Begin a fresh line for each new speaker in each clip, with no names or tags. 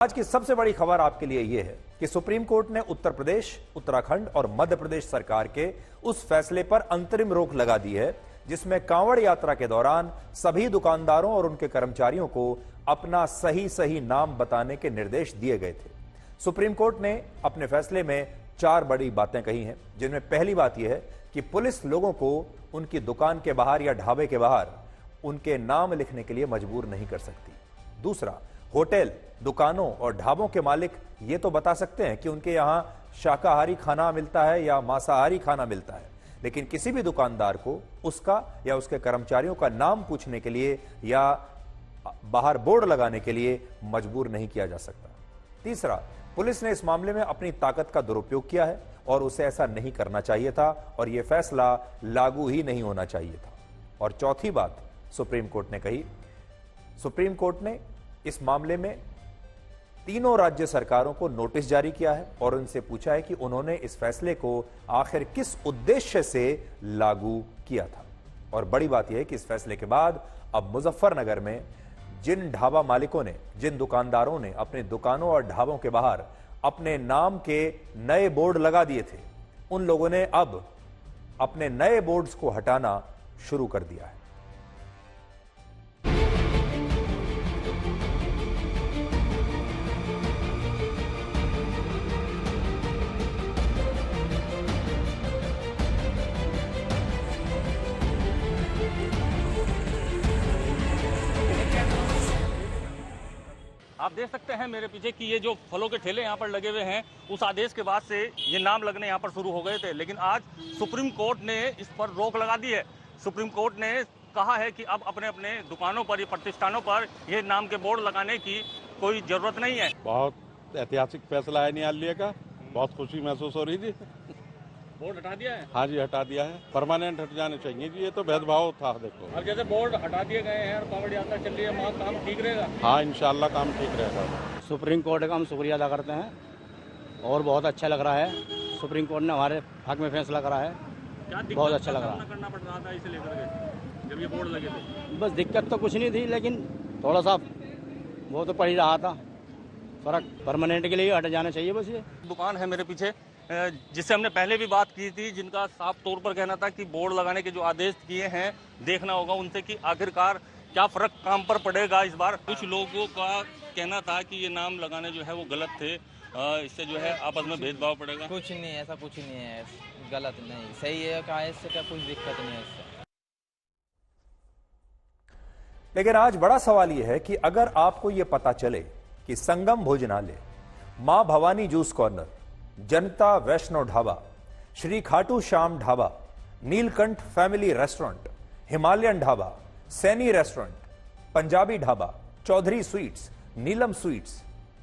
आज की सबसे बड़ी खबर आपके लिए यह है कि सुप्रीम कोर्ट ने उत्तर प्रदेश, उत्तराखंड और मध्य प्रदेश सरकार के उस फैसले पर अंतरिम रोक लगा दी है जिसमें कांवड़ यात्रा के दौरान सभी दुकानदारों और उनके कर्मचारियों को अपना सही नाम बताने के निर्देश दिए गए थे। सुप्रीम कोर्ट ने अपने फैसले में 4 बड़ी बातें कही हैं, जिनमें पहली बात यह है कि पुलिस लोगों को उनकी दुकान के बाहर या ढाबे के बाहर उनके नाम लिखने के लिए मजबूर नहीं कर सकती। दूसरा, होटल, दुकानों और ढाबों के मालिक ये तो बता सकते हैं कि उनके यहां शाकाहारी खाना मिलता है या मांसाहारी खाना मिलता है, लेकिन किसी भी दुकानदार को उसका या उसके कर्मचारियों का नाम पूछने के लिए या बाहर बोर्ड लगाने के लिए मजबूर नहीं किया जा सकता। तीसरा, पुलिस ने इस मामले में अपनी ताकत का दुरुपयोग किया है और उसे ऐसा नहीं करना चाहिए था और यह फैसला लागू ही नहीं होना चाहिए था। और चौथी बात सुप्रीम कोर्ट ने कही, सुप्रीम कोर्ट ने इस मामले में तीनों राज्य सरकारों को नोटिस जारी किया है और उनसे पूछा है कि उन्होंने इस फैसले को आखिर किस उद्देश्य से लागू किया था। और बड़ी बात यह है कि इस फैसले के बाद अब मुजफ्फरनगर में जिन ढाबा मालिकों ने, जिन दुकानदारों ने अपने दुकानों और ढाबों के बाहर अपने नाम के नए बोर्ड लगा दिए थे, उन लोगों ने अब अपने नए बोर्ड्स को हटाना शुरू कर दिया है।
आप देख सकते हैं मेरे पीछे कि ये जो फलों के ठेले यहाँ पर लगे हुए हैं, उस आदेश के बाद से ये नाम लगने यहाँ पर शुरू हो गए थे, लेकिन आज सुप्रीम कोर्ट ने इस पर रोक लगा दी है। सुप्रीम कोर्ट ने कहा है कि अब अपने अपने दुकानों पर या प्रतिष्ठानों पर ये नाम के बोर्ड लगाने की कोई जरूरत नहीं है।
बहुत ऐतिहासिक फैसला है न्यायालय का, बहुत खुशी महसूस हो रही थी।
बोर्ड हटा दिया है?
हाँ जी, हटा दिया है। परमानेंट हट जाने चाहिए जी, ये तो भेदभाव था। देखो
अब जैसे बोर्ड हटा दिए गए हैं और कांवड़ यात्रा चल रही है, वहाँ काम ठीक रहेगा?
हाँ, इंशाल्लाह काम ठीक रहेगा।
सुप्रीम कोर्ट का हम शुक्रिया अदा करते हैं और बहुत अच्छा लग रहा है। सुप्रीम कोर्ट ने हमारे हक में फैसला करा है, बहुत अच्छा लग रहा है।
करना पड़ रहा था इसे लेकर के जब ये बोर्ड लगे थे?
बस दिक्कत तो कुछ नहीं थी, लेकिन थोड़ा सा वो तो पड़ ही रहा था, फर्क परमानेंट के लिए हट जाना चाहिए। बस ये
दुकान है मेरे पीछे जिससे हमने पहले भी बात की थी, जिनका साफ तौर पर कहना था कि बोर्ड लगाने के जो आदेश किए हैं, देखना होगा उनसे कि आखिरकार क्या फर्क काम पर पड़ेगा इस बार। कुछ लोगों का कहना था कि ये नाम लगाने जो है वो गलत थे, इससे जो है आपस में भेदभाव पड़ेगा।
कुछ नहीं, ऐसा कुछ नहीं है, गलत नहीं, सही है। कहा इससे क्या कोई दिक्कत नहीं है इससे।
लेकिन आज बड़ा सवाल यह है कि अगर आपको यह पता चले कि संगम भोजनालय, मां Bhavani juice corner, Janta Vaishno Dhaba, Shri Khatu Shyam Dhaba, Neelkanth family restaurant, Himalayan Dhaba, Saini restaurant, Punjabi Dhaba, Chaudhary sweets, Neelam sweets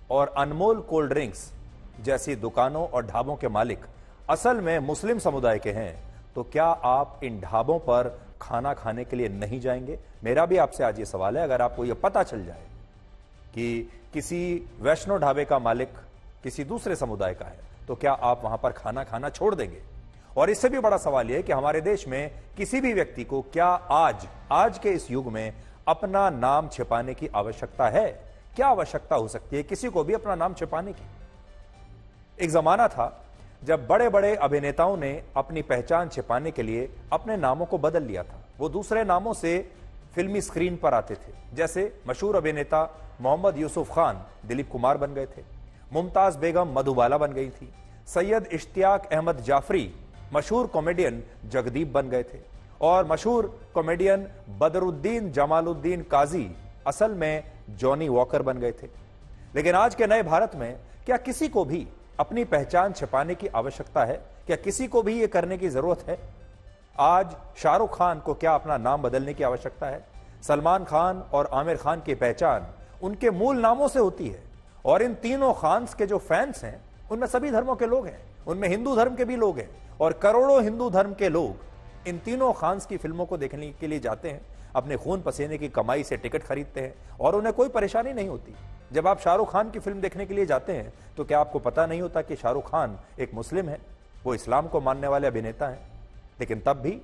और अनमोल कोल्ड ड्रिंक्स जैसी दुकानों और ढाबों के मालिक असल में मुस्लिम समुदाय के हैं, तो क्या आप इन ढाबों पर खाना खाने के लिए नहीं जाएंगे? मेरा भी आपसे आज ये सवाल है, अगर आपको यह पता चल जाए कि किसी वैष्णो ढाबे का मालिक किसी दूसरे समुदाय का है, तो क्या आप वहां पर खाना खाना छोड़ देंगे? और इससे भी बड़ा सवाल यह है कि हमारे देश में किसी भी व्यक्ति को क्या आज के इस युग में अपना नाम छिपाने की आवश्यकता है? क्या आवश्यकता हो सकती है किसी को भी अपना नाम छिपाने की? एक जमाना था जब बड़े बड़े अभिनेताओं ने अपनी पहचान छिपाने के लिए अपने नामों को बदल लिया था। वो दूसरे नामों से फिल्मी स्क्रीन पर आते थे। जैसे मशहूर अभिनेता मोहम्मद यूसुफ खान दिलीप कुमार बन गए थे, मुमताज बेगम मधुबाला बन गई थी, सैयद इश्तियाक अहमद जाफरी मशहूर कॉमेडियन जगदीप बन गए थे और मशहूर कॉमेडियन बदरुद्दीन जमालुद्दीन काजी असल में जॉनी वॉकर बन गए थे। लेकिन आज के नए भारत में क्या किसी को भी अपनी पहचान छिपाने की आवश्यकता है? क्या किसी को भी यह करने की जरूरत है? आज शाहरुख खान को क्या अपना नाम बदलने की आवश्यकता है? सलमान खान और आमिर खान की पहचान उनके मूल नामों से होती है और इन तीनों खान्स के जो फैंस हैं उनमें सभी धर्मों के लोग हैं, उनमें हिंदू धर्म के भी लोग हैं और करोड़ों हिंदू धर्म के लोग इन तीनों खान्स की फिल्मों को देखने के लिए जाते हैं, अपने खून पसीने की कमाई से टिकट खरीदते हैं और उन्हें कोई परेशानी नहीं होती। जब आप शाहरुख खान की फिल्म देखने के लिए जाते हैं तो क्या आपको पता नहीं होता कि शाहरुख खान एक मुस्लिम है, वो इस्लाम को मानने वाले अभिनेता हैं? लेकिन तब भी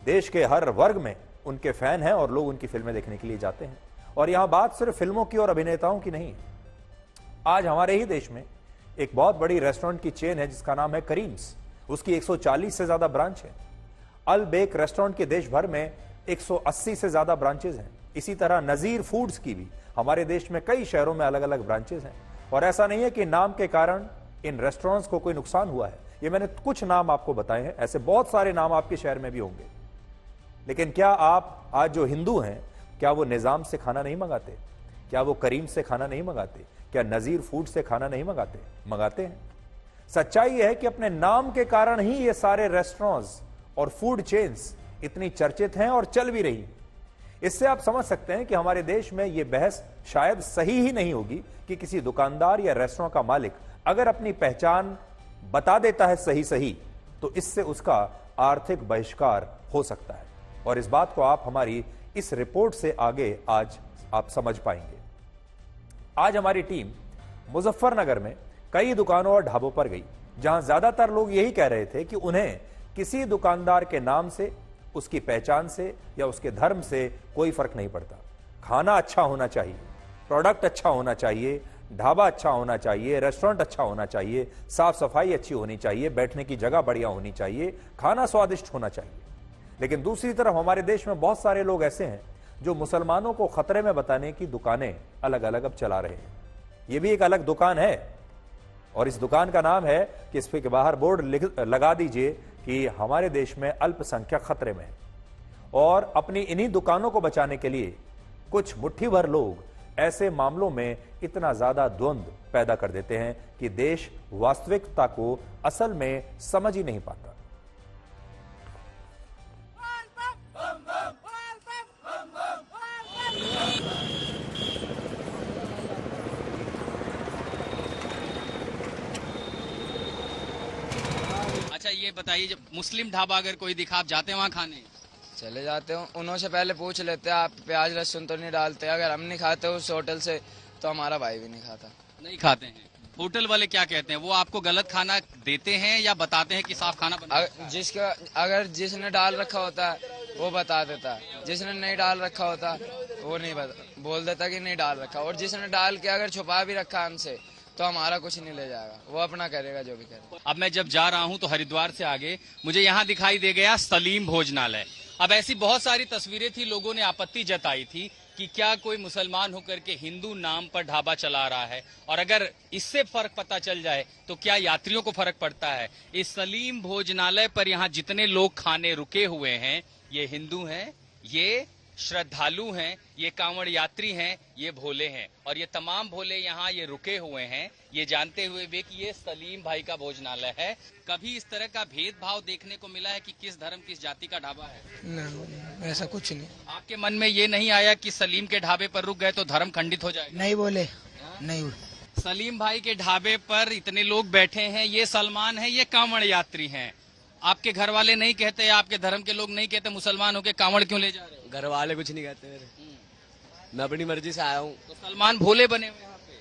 देश के हर वर्ग में उनके फैन हैं और लोग उनकी फिल्में देखने के लिए जाते हैं। और यहां बात सिर्फ फिल्मों की और अभिनेताओं की नहीं, आज हमारे ही देश में एक बहुत बड़ी रेस्टोरेंट की चेन है जिसका नाम है करीम्स। उसकी 140 से ज्यादा ब्रांच है। अल बेक रेस्टोरेंट के देश भर में 180 से ज्यादा ब्रांचेज हैं। इसी तरह नजीर फूड्स की भी हमारे देश में कई शहरों में अलग अलग ब्रांचेज हैं। और ऐसा नहीं है कि नाम के कारण इन रेस्टोरेंट्स को कोई नुकसान हुआ है। ये मैंने कुछ नाम आपको बताए हैं, ऐसे बहुत सारे नाम आपके शहर में भी होंगे। लेकिन क्या आप आज जो हिंदू हैं, क्या वो निजाम से खाना नहीं मंगाते? क्या वो करीम से खाना नहीं मंगाते? क्या नजीर फूड से खाना नहीं मंगाते? मंगाते हैं। सच्चाई यह है कि अपने नाम के कारण ही ये सारे रेस्टोरेंट्स और फूड चेन्स इतनी चर्चित हैं और चल भी रही। इससे आप समझ सकते हैं कि हमारे देश में यह बहस शायद सही ही नहीं होगी कि किसी दुकानदार या रेस्टोरेंट का मालिक अगर अपनी पहचान बता देता है सही तो इससे उसका आर्थिक बहिष्कार हो सकता है। और इस बात को आप हमारी इस रिपोर्ट से आगे आज आप समझ पाएंगे। आज हमारी टीम मुजफ्फरनगर में कई दुकानों और ढाबों पर गई जहां ज्यादातर लोग यही कह रहे थे कि उन्हें किसी दुकानदार के नाम से, उसकी पहचान से या उसके धर्म से कोई फर्क नहीं पड़ता। खाना अच्छा होना चाहिए, प्रोडक्ट अच्छा होना चाहिए, ढाबा अच्छा होना चाहिए, रेस्टोरेंट अच्छा होना चाहिए, साफ सफाई अच्छी होनी चाहिए, बैठने की जगह बढ़िया होनी चाहिए, खाना स्वादिष्ट होना चाहिए। लेकिन दूसरी तरफ हमारे देश में बहुत सारे लोग ऐसे हैं जो मुसलमानों को खतरे में बताने की दुकानें अलग अलग अब चला रहे हैं। यह भी एक अलग दुकान है और इस दुकान का नाम है कि इस पे बाहर बोर्ड लगा दीजिए कि हमारे देश में अल्पसंख्यक खतरे में है। और अपनी इन्हीं दुकानों को बचाने के लिए कुछ मुट्ठी भर लोग ऐसे मामलों में इतना ज्यादा द्वंद्व पैदा कर देते हैं कि देश वास्तविकता को असल में समझ ही नहीं पाता।
अच्छा ये बताइए, जब मुस्लिम ढाबा अगर कोई दिखा, आप जाते हैं वहाँ खाने?
चले जाते हो, उन्होंने पहले पूछ लेते हैं आप प्याज लहसुन तो नहीं डालते। अगर हम नहीं खाते उस होटल से तो हमारा भाई भी नहीं खाता।
नहीं खाते हैं। होटल वाले क्या कहते हैं, वो आपको गलत खाना देते हैं या बताते हैं कि साफ खाना बना?
अगर जिसने डाल रखा होता है वो बता देता है, जिसने नहीं डाल रखा होता वो नहीं बोल देता कि नहीं डाल रखा। और जिसने डाल के अगर छुपा भी रखा हमसे तो हमारा कुछ नहीं ले जाएगा, वो अपना करेगा जो भी करे।
अब मैं जब जा रहा हूँ तो हरिद्वार से आगे मुझे यहाँ दिखाई दे गया सलीम भोजनालय। अब ऐसी बहुत सारी तस्वीरें थी, लोगों ने आपत्ति जताई थी कि क्या कोई मुसलमान होकर के हिंदू नाम पर ढाबा चला रहा है, और अगर इससे फर्क पता चल जाए तो क्या यात्रियों को फर्क पड़ता है। इस सलीम भोजनालय पर यहाँ जितने लोग खाने रुके हुए हैं, ये हिंदू हैं, ये श्रद्धालु हैं, ये कांवड़ यात्री हैं, ये भोले हैं। और ये तमाम भोले यहाँ ये रुके हुए हैं, ये जानते हुए भी कि ये सलीम भाई का भोजनालय है। कभी इस तरह का भेदभाव देखने को मिला है कि किस धर्म किस जाति का ढाबा है?
नहीं, ऐसा कुछ नहीं।
आपके मन में ये नहीं आया कि सलीम के ढाबे पर रुक गए तो धर्म खंडित हो जाएगा?
नहीं बोले, नहीं।
सलीम भाई के ढाबे पर इतने लोग बैठे हैं, ये सलमान है, ये कांवड़ यात्री हैं। आपके घर वाले नहीं कहते, आपके धर्म के लोग नहीं कहते मुसलमान होके कांवड़ क्यों ले जा रहे हो?
घर वाले कुछ नहीं कहते मेरे, मैं अपनी मर्जी से आया हूँ।
तो सलमान भोले बने हुए यहाँ पे।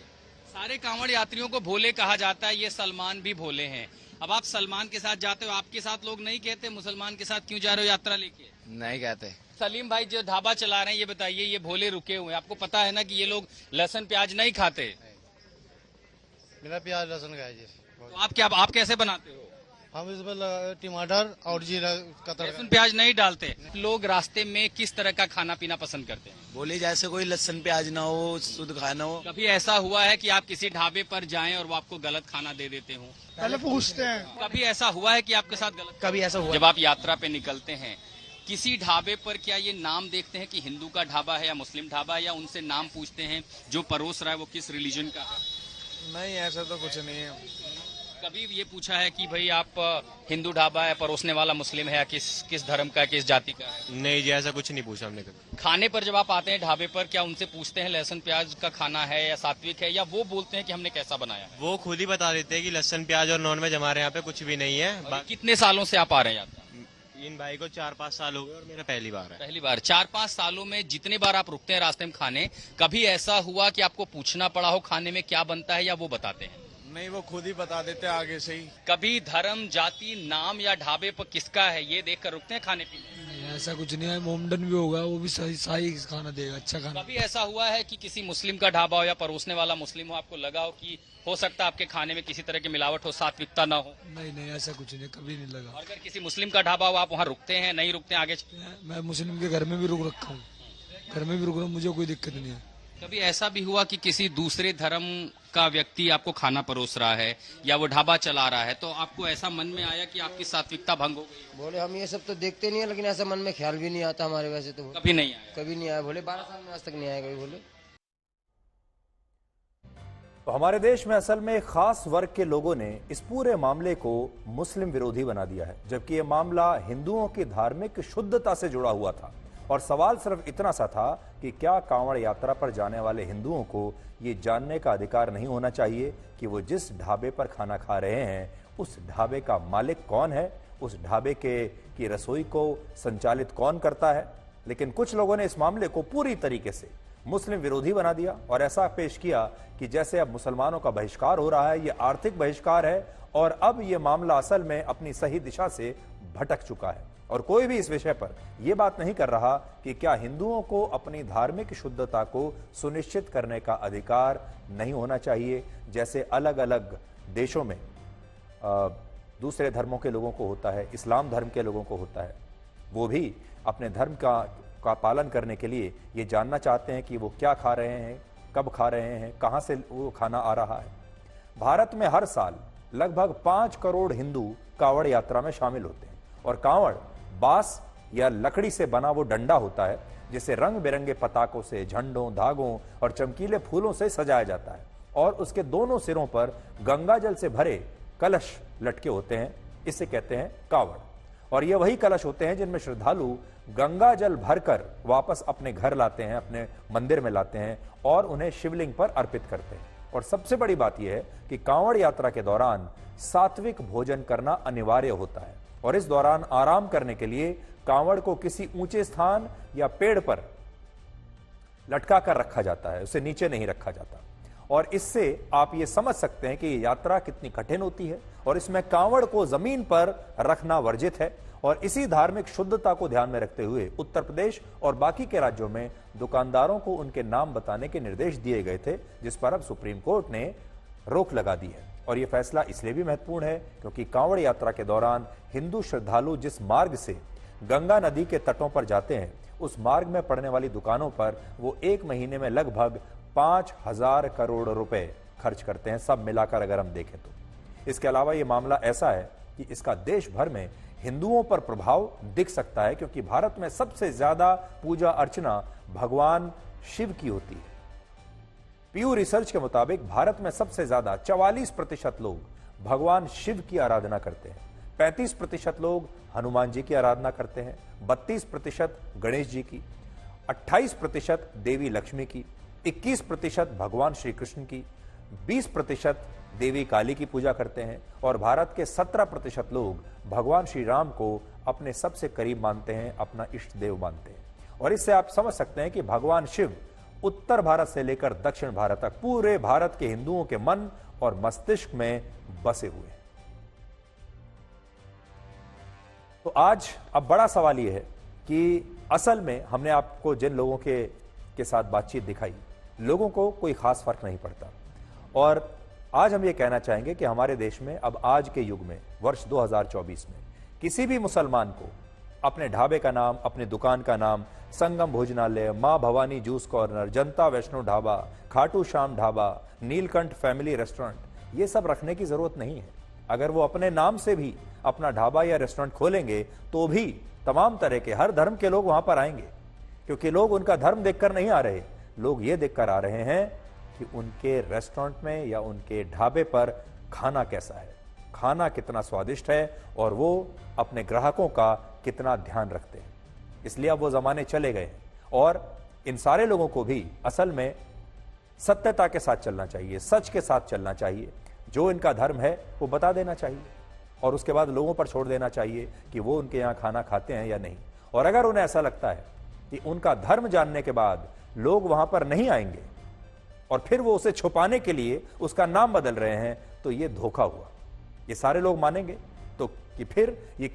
सारे कांवड़ यात्रियों को भोले कहा जाता है, ये सलमान भी भोले हैं। अब आप सलमान के साथ जाते हो, आपके साथ लोग नहीं कहते मुसलमान के साथ क्यों जा रहे हो यात्रा लेके?
नहीं कहते।
सलीम भाई जो ढाबा चला रहे हैं, ये बताइए, ये भोले रुके हुए हैं, आपको पता है ना कि ये लोग लहसुन प्याज नहीं खाते?
मेरा प्याज लहसुन का है जी।
तो आप कैसे बनाते हो?
हम इसमें टमाटर और जीरा का तड़का।
लहसुन प्याज नहीं डालते। लोग रास्ते में किस तरह का खाना पीना पसंद करते हैं?
बोले जैसे कोई लहसुन प्याज ना हो, शुद्ध खाना हो।
कभी ऐसा हुआ है कि आप किसी ढाबे पर जाएं और वो आपको गलत खाना दे देते हो?
पहले पूछते हैं।
कभी ऐसा हुआ है कि आपके साथ गलत?
कभी ऐसा हुआ।
जब आप यात्रा पे निकलते हैं, किसी ढाबे पर क्या ये नाम देखते हैं कि हिंदू का ढाबा है या मुस्लिम ढाबा है, या उनसे नाम पूछते हैं जो परोस रहा है वो किस रिलीजन का है?
नहीं, ऐसा तो कुछ नहीं है।
कभी ये पूछा है कि भाई आप हिंदू ढाबा है, परोसने वाला मुस्लिम है, या किस धर्म का, किस जाति का है?
नहीं जी, ऐसा कुछ नहीं पूछा हमने कभी।
खाने पर जब आप आते हैं ढाबे पर, क्या उनसे पूछते हैं लहसुन प्याज का खाना है या सात्विक है, या वो बोलते हैं कि हमने कैसा बनाया है?
वो खुद ही बता देते हैं कि लहसुन प्याज और नॉनवेज हमारे यहाँ पे कुछ भी नहीं है।
कितने सालों से आप आ रहे हैं यात्रा?
इन भाई को 4-5 साल हो गए और मेरा पहली बार है।
पहली बार। 4-5 सालों में जितने बार आप रुकते हैं रास्ते में खाने, कभी ऐसा हुआ कि आपको पूछना पड़ा हो खाने में क्या बनता है, या वो बताते हैं?
नहीं, वो खुद ही बता देते हैं आगे से ही।
कभी धर्म, जाति, नाम या ढाबे पर किसका है ये देखकर रुकते हैं खाने पीने?
ऐसा कुछ नहीं है, मोमडन भी होगा, वो भी सही सही खाना देगा, अच्छा खाना।
कभी ऐसा हुआ है कि किसी मुस्लिम का ढाबा हो या परोसने वाला मुस्लिम हो, आपको लगा हो कि हो सकता है आपके खाने में किसी तरह की मिलावट हो, सात्विकता ना हो?
नहीं नहीं, ऐसा कुछ नहीं, कभी नहीं लगा।
और अगर किसी मुस्लिम का ढाबा हो, आप वहाँ रुकते हैं, नहीं रुकते हैं, आगे?
मैं मुस्लिम के घर में भी रुक रखा हूँ, घर में भी रुक रहा हूँ, मुझे कोई दिक्कत नहीं है।
कभी ऐसा भी हुआ कि किसी दूसरे धर्म का व्यक्ति आपको खाना परोस रहा है या वो ढाबा चला रहा है, तो आपको ऐसा मन में आया कि आपकी सात्विकता भंग हो गई?
बोले हम ये सब तो देखते नहीं है, लेकिन ऐसा मन में ख्याल भी नहीं आता हमारे, वैसे तो
कभी नहीं आया?
कभी नहीं आया, बोले 12 साल में आज तक नहीं आया कभी। बोले
तो हमारे देश में असल में एक खास वर्ग के लोगों ने इस पूरे मामले को मुस्लिम विरोधी बना दिया है, जबकि यह मामला हिंदुओं की धार्मिक शुद्धता से जुड़ा हुआ था। और सवाल सिर्फ इतना सा था कि क्या कांवड़ यात्रा पर जाने वाले हिंदुओं को ये जानने का अधिकार नहीं होना चाहिए कि वो जिस ढाबे पर खाना खा रहे हैं उस ढाबे का मालिक कौन है, उस ढाबे की रसोई को संचालित कौन करता है। लेकिन कुछ लोगों ने इस मामले को पूरी तरीके से मुस्लिम विरोधी बना दिया और ऐसा पेश किया कि जैसे अब मुसलमानों का बहिष्कार हो रहा है, ये आर्थिक बहिष्कार है और अब ये मामला असल में अपनी सही दिशा से भटक चुका है। और कोई भी इस विषय पर यह बात नहीं कर रहा कि क्या हिंदुओं को अपनी धार्मिक शुद्धता को सुनिश्चित करने का अधिकार नहीं होना चाहिए, जैसे अलग अलग देशों में दूसरे धर्मों के लोगों को होता है, इस्लाम धर्म के लोगों को होता है। वो भी अपने धर्म का पालन करने के लिए ये जानना चाहते हैं कि वो क्या खा रहे हैं, कब खा रहे हैं, कहाँ से वो खाना आ रहा है। भारत में हर साल लगभग 5 करोड़ हिंदू कांवड़ यात्रा में शामिल होते हैं और कांवड़ बांस या लकड़ी से बना वो डंडा होता है जिसे रंग बिरंगे पताकों से, झंडों, धागों और चमकीले फूलों से सजाया जाता है और उसके दोनों सिरों पर गंगा जल से भरे कलश लटके होते हैं। इसे कहते हैं कांवड़। और ये वही कलश होते हैं जिनमें श्रद्धालु गंगा जल भरकर वापस अपने घर लाते हैं, अपने मंदिर में लाते हैं और उन्हें शिवलिंग पर अर्पित करते हैं। और सबसे बड़ी बात यह है कि कांवड़ यात्रा के दौरान सात्विक भोजन करना अनिवार्य होता है और इस दौरान आराम करने के लिए कांवड़ को किसी ऊंचे स्थान या पेड़ पर लटका कर रखा जाता है, उसे नीचे नहीं रखा जाता। और इससे आप ये समझ सकते हैं कि ये यात्रा कितनी कठिन होती है और इसमें कांवड़ को जमीन पर रखना वर्जित है। और इसी धार्मिक शुद्धता को ध्यान में रखते हुए उत्तर प्रदेश और बाकी के राज्यों में दुकानदारों को उनके नाम बताने के निर्देश दिए गए थे, जिस पर अब सुप्रीम कोर्ट ने रोक लगा दी है। और यह फैसला इसलिए भी महत्वपूर्ण है क्योंकि कांवड़ यात्रा के दौरान हिंदू श्रद्धालु जिस मार्ग से गंगा नदी के तटों पर जाते हैं उस मार्ग में पड़ने वाली दुकानों पर वो 1 महीने में लगभग 5,000 करोड़ रुपए खर्च करते हैं, सब मिलाकर अगर हम देखें तो। इसके अलावा यह मामला ऐसा है कि इसका देश भर में हिंदुओं पर प्रभाव दिख सकता है क्योंकि भारत में सबसे ज्यादा पूजा अर्चना भगवान शिव की होती है। पीयू रिसर्च के मुताबिक भारत में सबसे ज्यादा 44% लोग भगवान शिव की आराधना करते हैं, 35% लोग हनुमान जी की आराधना करते हैं, 32% गणेश जी की, 28% देवी लक्ष्मी की, 21% भगवान श्री कृष्ण की, 20% देवी काली की पूजा करते हैं और भारत के 17% लोग भगवान श्री राम को अपने सबसे करीब मानते हैं, अपना इष्ट देव मानते हैं। और इससे आप समझ सकते हैं कि भगवान शिव उत्तर भारत से लेकर दक्षिण भारत तक पूरे भारत के हिंदुओं के मन और मस्तिष्क में बसे हुए हैं। तो आज अब बड़ा सवाल यह है कि असल में हमने आपको जिन लोगों के साथ बातचीत दिखाई, लोगों को कोई खास फर्क नहीं पड़ता। और आज हम ये कहना चाहेंगे कि हमारे देश में अब आज के युग में वर्ष 2024 में किसी भी मुसलमान को अपने ढाबे का नाम, अपने दुकान का नाम संगम भोजनालय, मां Bhavani juice corner, Janta Vaishno dhaba, Khatu Shyam Dhaba, Neelkanth family restaurant, ये सब रखने की जरूरत नहीं है। अगर वो अपने नाम से भी अपना ढाबा या रेस्टोरेंट खोलेंगे तो भी तमाम तरह के हर धर्म के लोग वहां पर आएंगे, क्योंकि लोग उनका धर्म देखकर नहीं आ रहे, लोग ये देखकर आ रहे हैं कि उनके रेस्टोरेंट में या उनके ढाबे पर खाना कैसा है, खाना कितना स्वादिष्ट है और वो अपने ग्राहकों का कितना ध्यान रखते हैं। इसलिए अब वो जमाने चले गए और इन सारे लोगों को भी असल में सत्यता के साथ चलना चाहिए, सच के साथ चलना चाहिए। जो इनका धर्म है वो बता देना चाहिए और उसके बाद लोगों पर छोड़ देना चाहिए कि वो उनके यहाँ खाना खाते हैं या नहीं। और अगर उन्हें ऐसा लगता है कि उनका धर्म जानने के बाद लोग वहां पर नहीं आएंगे और फिर वो उसे छुपाने के लिए उसका नाम बदल रहे हैं, तो ये धोखा हुआ। ये सारे लोग मानेंगे तो कि फिर ये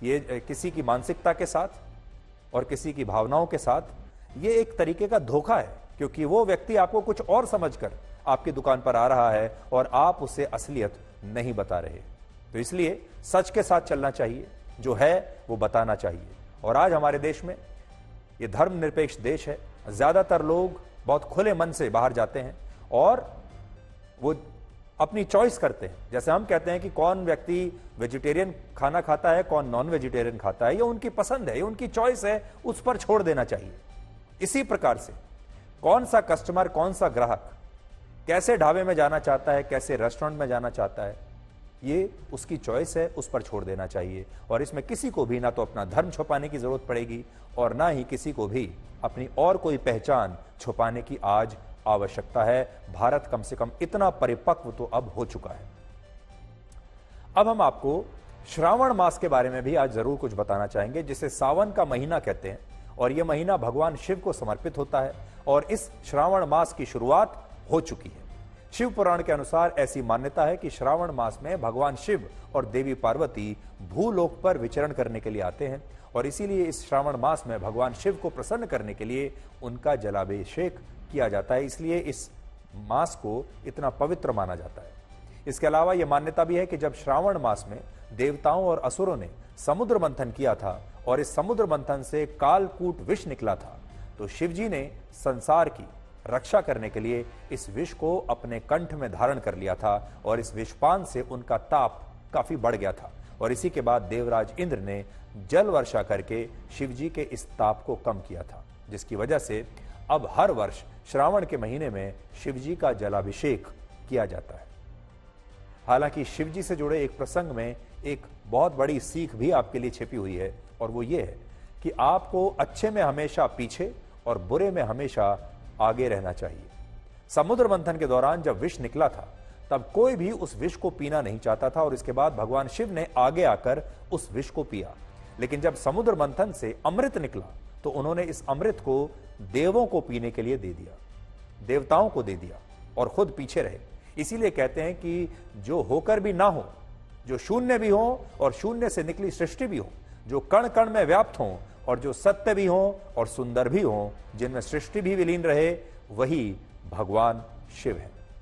ये किसी की मानसिकता के साथ और किसी की भावनाओं के साथ ये एक तरीके का धोखा है, क्योंकि वो व्यक्ति आपको कुछ और समझकर आपकी दुकान पर आ रहा है और आप उसे असलियत नहीं बता रहे। तो इसलिए सच के साथ चलना चाहिए, जो है वो बताना चाहिए। और आज हमारे देश में ये धर्मनिरपेक्ष देश है, ज्यादातर लोग बहुत खुले मन से बाहर जाते हैं और वो अपनी चॉइस करते हैं। जैसे हम कहते हैं कि कौन व्यक्ति वेजिटेरियन खाना खाता है, कौन नॉन वेजिटेरियन खाता है, ये उनकी पसंद है, ये उनकी चॉइस है, उस पर छोड़ देना चाहिए। इसी प्रकार से कौन सा कस्टमर, कौन सा ग्राहक कैसे ढाबे में जाना चाहता है, कैसे रेस्टोरेंट में जाना चाहता है, ये उसकी चॉइस है, उस पर छोड़ देना चाहिए। और इसमें किसी को भी ना तो अपना धर्म छुपाने की जरूरत पड़ेगी और ना ही किसी को भी अपनी और कोई पहचान छुपाने की आज आवश्यकता है। भारत कम से कम इतना परिपक्व तो अब हो चुका है। अब हम आपको श्रावण मास के बारे में भी आज जरूर कुछ बताना चाहेंगे, जिसे सावन का महीना कहते हैं और यह महीना भगवान शिव को समर्पित होता है और इस श्रावण मास की शुरुआत हो चुकी है। शिव पुराण के अनुसार ऐसी मान्यता है कि श्रावण मास में भगवान शिव और देवी पार्वती भूलोक पर विचरण करने के लिए आते हैं और इसीलिए इस श्रावण मास में भगवान शिव को प्रसन्न करने के लिए उनका जलाभिषेक किया जाता है। इसलिए इस मास को इतना पवित्र माना जाता है। इसके अलावा यह मान्यता भी है कि जब श्रावण मास में देवताओं और असुरों ने समुद्र मंथन किया था और इस समुद्र मंथन से कालकूट विष निकला था, तो शिवजी ने संसार की रक्षा करने के लिए इस विष को अपने कंठ में धारण कर लिया था और इस विषपान से उनका ताप काफी बढ़ गया था और इसी के बाद देवराज इंद्र ने जल वर्षा करके शिवजी के इस ताप को कम किया था, जिसकी वजह से अब हर वर्ष श्रावण के महीने में शिवजी का जलाभिषेक किया जाता है। हालांकि शिवजी से जुड़े एक प्रसंग में एक बहुत बड़ी सीख भी आपके लिए छिपी हुई है और वो ये है कि आपको अच्छे में हमेशा पीछे और बुरे में हमेशा आगे रहना चाहिए। समुद्र मंथन के दौरान जब विष निकला था तब कोई भी उस विष को पीना नहीं चाहता था और इसके बाद भगवान शिव ने आगे आकर उस विष को पिया। लेकिन जब समुद्र मंथन से अमृत निकला तो उन्होंने इस अमृत को देवों को पीने के लिए दे दिया, देवताओं को दे दिया और खुद पीछे रहे। इसीलिए कहते हैं कि जो होकर भी ना हो, जो शून्य भी हो और शून्य से निकली सृष्टि भी हो, जो कण कण में व्याप्त हो और जो सत्य भी हो और सुंदर भी हो, जिनमें सृष्टि भी विलीन रहे, वही भगवान शिव है।